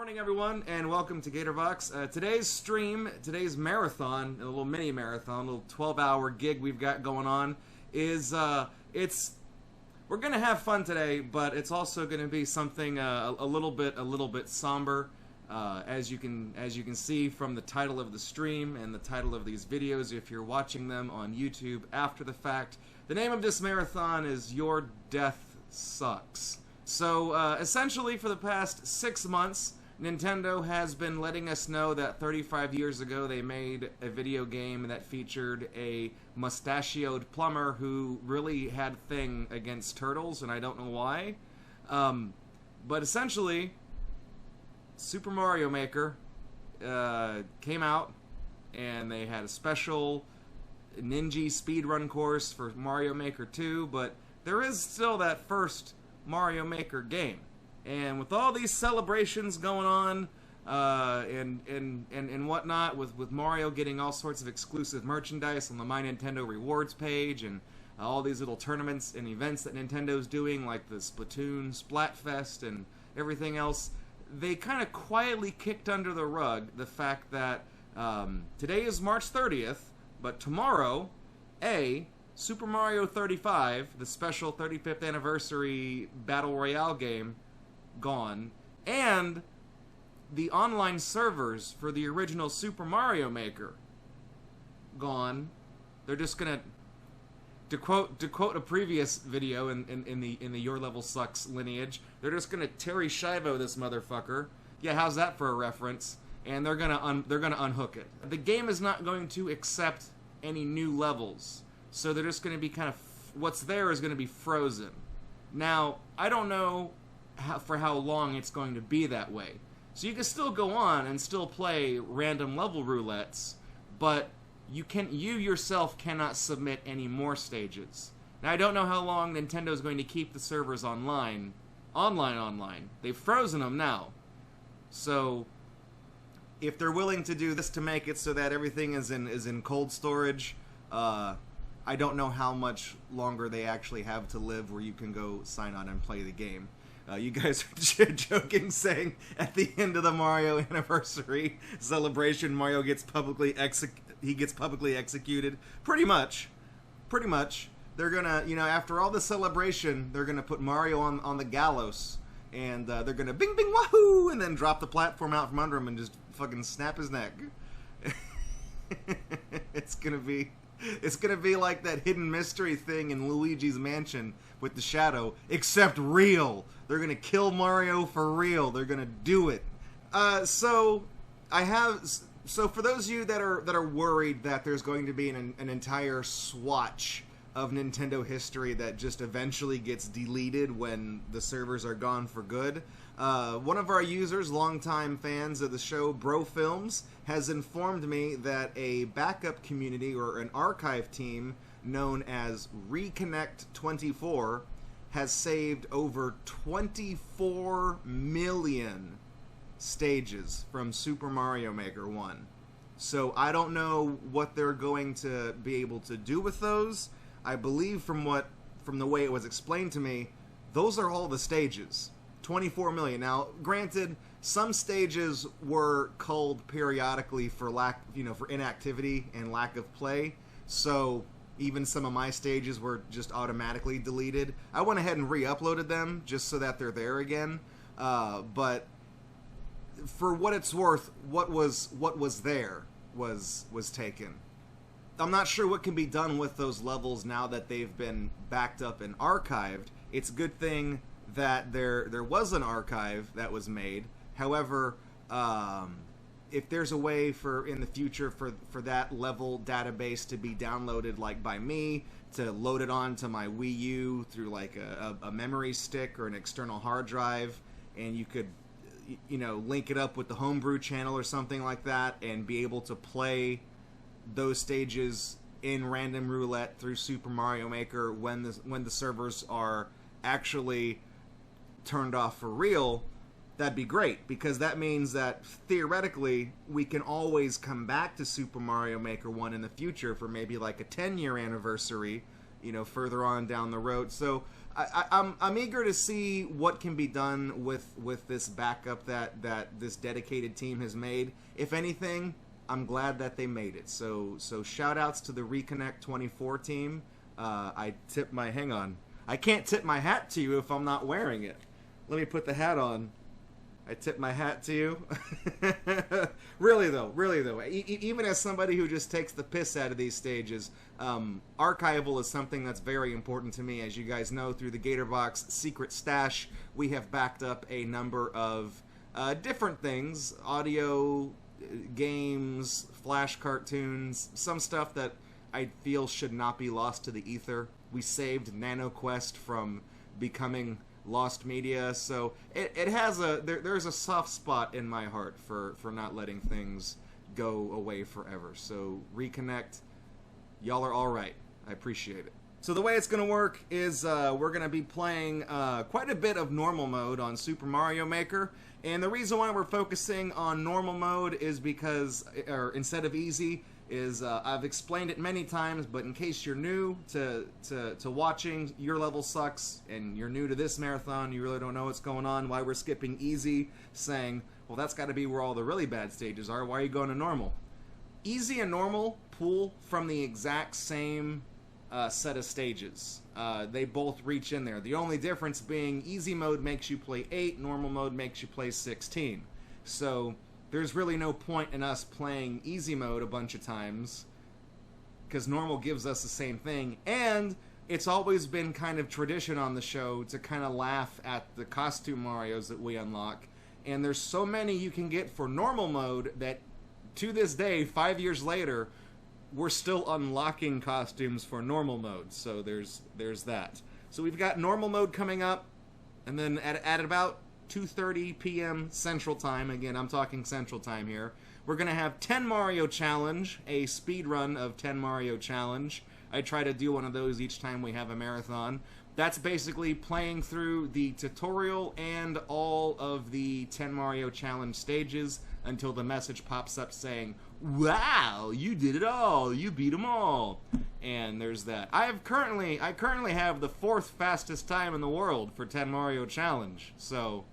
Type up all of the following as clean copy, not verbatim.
morning, everyone, and welcome to Gatorbox. Today's stream, today's marathon, a little mini marathon, a little 12-hour gig we've got going on, is we're gonna have fun today, but it's also gonna be something a little bit somber. As you can see from the title of the stream and the title of these videos, if you're watching them on YouTube after the fact, the name of this marathon is Your Death Sucks. So, essentially, for the past 6 months, Nintendo has been letting us know that 35 years ago they made a video game that featured a mustachioed plumber who really had a thing against turtles, and I don't know why. But essentially, Super Mario Maker came out, and they had a special Ninja speedrun course for Mario Maker 2, but there is still that first Mario Maker game. And with all these celebrations going on, and whatnot, with Mario getting all sorts of exclusive merchandise on the My Nintendo Rewards page, and all these little tournaments and events that Nintendo's doing, like the Splatoon Splatfest and everything else, they kind of quietly kicked under the rug the fact that today is March 30th, but tomorrow, Super Mario 35, the special 35th anniversary Battle Royale game, gone, and the online servers for the original Super Mario Maker gone. They're just gonna, to quote a previous video in the Your Level Sucks lineage, they're just gonna Terry Schiavo this motherfucker. Yeah, how's that for a reference? And they're gonna unhook it. The game is not going to accept any new levels, so they're just gonna be kind of, what's there is gonna be frozen. Now, I don't know for how long it's going to be that way. So you can still go on and still play random level roulettes, but you yourself cannot submit any more stages. Now, I don't know how long Nintendo's going to keep the servers online. They've frozen them now. So if they're willing to do this to make it so that everything is in cold storage, I don't know how much longer they actually have to live where you can go sign on and play the game. You guys are joking, saying at the end of the Mario anniversary celebration, Mario gets publicly executed. Pretty much. They're gonna, after all the celebration, they're gonna put Mario on the gallows, and they're gonna bing bing wahoo, and then drop the platform out from under him and just fucking snap his neck. It's gonna be like that hidden mystery thing in Luigi's Mansion with the shadow, except real. They're gonna kill Mario for real. They're gonna do it. So for those of you that are worried that there's going to be an entire swatch of Nintendo history that just eventually gets deleted when the servers are gone for good, one of our users, longtime fans of the show, Bro Films, has informed me that a backup community or an archive team known as Reconnect24 has saved over 24 million stages from Super Mario Maker 1. So I don't know what they're going to be able to do with those. I believe from the way it was explained to me, those are all the stages. 24 million. Now, granted, some stages were culled periodically for for inactivity and lack of play. So even some of my stages were just automatically deleted. I went ahead and re-uploaded them just so that they're there again. But for what it's worth, what was there was taken. I'm not sure what can be done with those levels now that they've been backed up and archived. It's a good thing that there was an archive that was made. However, if there's a way in the future for that level database to be downloaded, like by me, to load it onto my Wii U through like a memory stick or an external hard drive, and you could link it up with the homebrew channel or something like that, and be able to play those stages in random roulette through Super Mario Maker when the servers are actually turned off for real, that'd be great, because that means that theoretically we can always come back to Super Mario Maker 1 in the future for maybe like a 10-year anniversary, further on down the road. So I'm eager to see what can be done with this backup that this dedicated team has made. If anything, I'm glad that they made it. So shout outs to the Reconnect 24 team. Hang on. I can't tip my hat to you if I'm not wearing it. Let me put the hat on. I tip my hat to you. Really though, even as somebody who just takes the piss out of these stages, archival is something that's very important to me. As you guys know, through the Gatorbox secret stash, we have backed up a number of different things: audio, games, flash cartoons, some stuff that I feel should not be lost to the ether. We saved NanoQuest from becoming lost media, so it has there's a soft spot in my heart for not letting things go away forever. So Reconnect, y'all are all right. I appreciate it. So the way it's gonna work is we're gonna be playing quite a bit of normal mode on Super Mario Maker, and the reason why we're focusing on normal mode is because, or instead of easy, is I've explained it many times, but in case you're new to watching, Your Level Sucks, and you're new to this marathon, you really don't know what's going on, why we're skipping easy, saying, well, that's got to be where all the really bad stages are, why are you going to normal? Easy and normal pull from the exact same set of stages. They both reach in there. The only difference being easy mode makes you play 8, normal mode makes you play 16. So there's really no point in us playing easy mode a bunch of times, because normal gives us the same thing, and it's always been kind of tradition on the show to kind of laugh at the costume Marios that we unlock, and there's so many you can get for normal mode that to this day, 5 years later, we're still unlocking costumes for normal mode, so there's that. So we've got normal mode coming up, and then at about 2:30 p.m. Central Time, again, I'm talking Central Time here, we're going to have 10 Mario Challenge, a speed run of 10 Mario Challenge. I try to do one of those each time we have a marathon. That's basically playing through the tutorial and all of the 10 Mario Challenge stages until the message pops up saying, wow, you did it all, you beat them all. And there's that. I currently have the 4th fastest time in the world for 10 Mario Challenge, so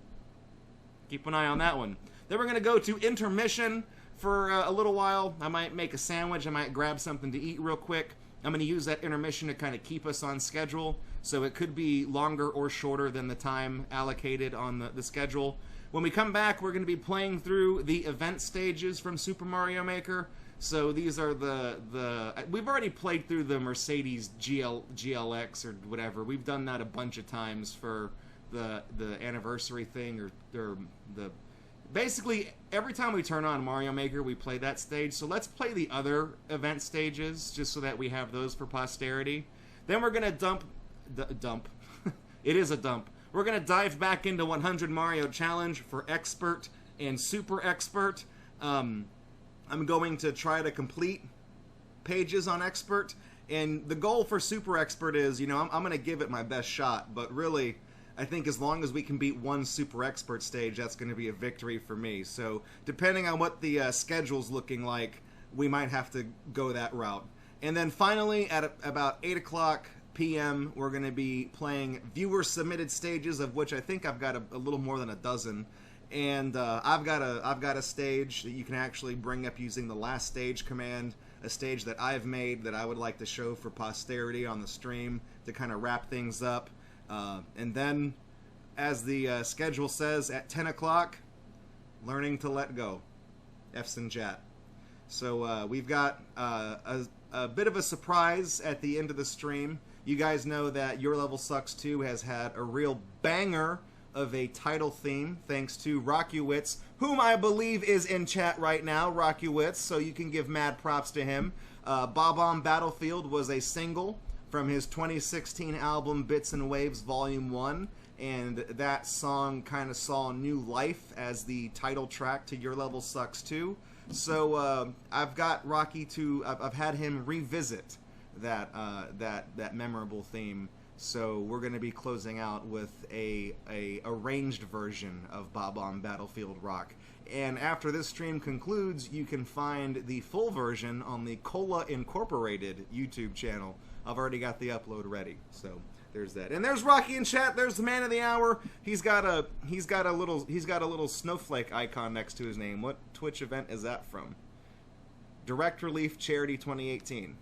keep an eye on that one. Then we're going to go to intermission for a little while. I might make a sandwich. I might grab something to eat real quick. I'm going to use that intermission to kind of keep us on schedule, so it could be longer or shorter than the time allocated on the schedule. When we come back, we're going to be playing through the event stages from Super Mario Maker. So these are we've already played through the Mercedes GLX or whatever. We've done that a bunch of times for the anniversary thing, or the basically every time we turn on Mario Maker we play that stage. So let's play the other event stages just so that we have those for posterity. Then we're gonna dump it is a dump. We're gonna dive back into 100 Mario Challenge for Expert and Super Expert. I'm going to try to complete pages on Expert, and the goal for Super Expert is, you know, I'm going to give it my best shot, but really, I think as long as we can beat one Super Expert stage, that's going to be a victory for me. So, depending on what the schedule's looking like, we might have to go that route. And then finally, at about 8 o'clock p.m., we're going to be playing viewer-submitted stages, of which I think I've got a little more than a dozen. And I've got a stage that you can actually bring up using the last stage command, a stage that I've made that I would like to show for posterity on the stream to kind of wrap things up. And then, as the schedule says, at 10 o'clock, learning to let go. F's in chat. So we've got a bit of a surprise at the end of the stream. You guys know that Your Level Sucks 2 has had a real banger of a title theme, thanks to Rockwitz, whom I believe is in chat right now, Rockwitz, so you can give mad props to him. Bob on Battlefield was a single from his 2016 album Bits and Waves Volume 1, and that song kind of saw new life as the title track to Your Level Sucks 2. So I've got Rocky I've had him revisit that memorable theme. So we're going to be closing out with a arranged version of Bob on Battlefield Rock. And after this stream concludes, you can find the full version on the Cola Incorporated YouTube channel. I've already got the upload ready. So there's that. And there's Rocky in chat. There's the man of the hour. He's got a little snowflake icon next to his name. What Twitch event is that from? Direct Relief Charity 2018.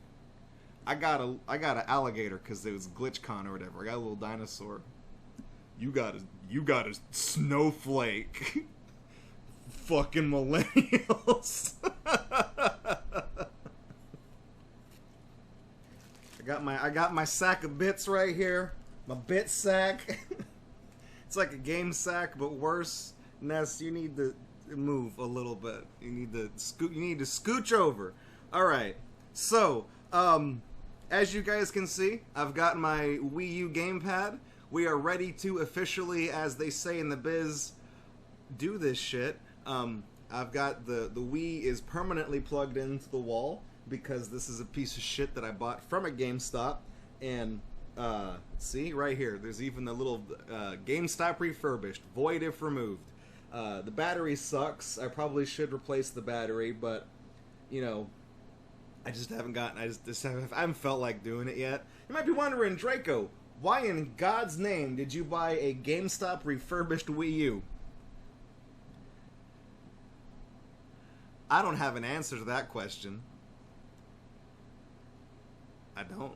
I got an alligator because it was GlitchCon or whatever. I got a little dinosaur. You got a snowflake. Fucking millennials. I got my sack of bits right here. My bit sack. It's like a game sack, but worse. Ness, you need to move a little bit. You need to scooch over. All right. So, as you guys can see, I've got my Wii U gamepad. We are ready to officially, as they say in the biz, do this shit. I've got the Wii is permanently plugged into the wall because this is a piece of shit that I bought from a GameStop. And see right here, there's even the little GameStop refurbished, void if removed. The battery sucks. I probably should replace the battery, but you know, I just haven't gotten. I haven't felt like doing it yet. You might be wondering, Draco, why in God's name did you buy a GameStop refurbished Wii U? I don't have an answer to that question. I don't.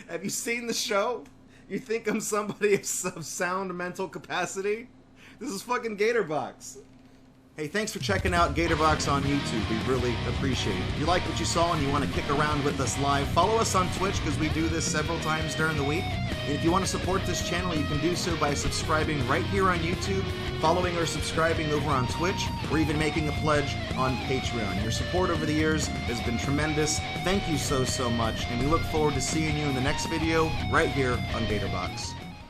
Have you seen the show? You think I'm somebody of sound mental capacity? This is fucking Gatorbox. Hey, thanks for checking out Gatorbox on YouTube. We really appreciate it. If you like what you saw and you want to kick around with us live, follow us on Twitch because we do this several times during the week. And if you want to support this channel, you can do so by subscribing right here on YouTube, following or subscribing over on Twitch, or even making a pledge on Patreon. Your support over the years has been tremendous. Thank you so much, and we look forward to seeing you in the next video right here on Gatorbox.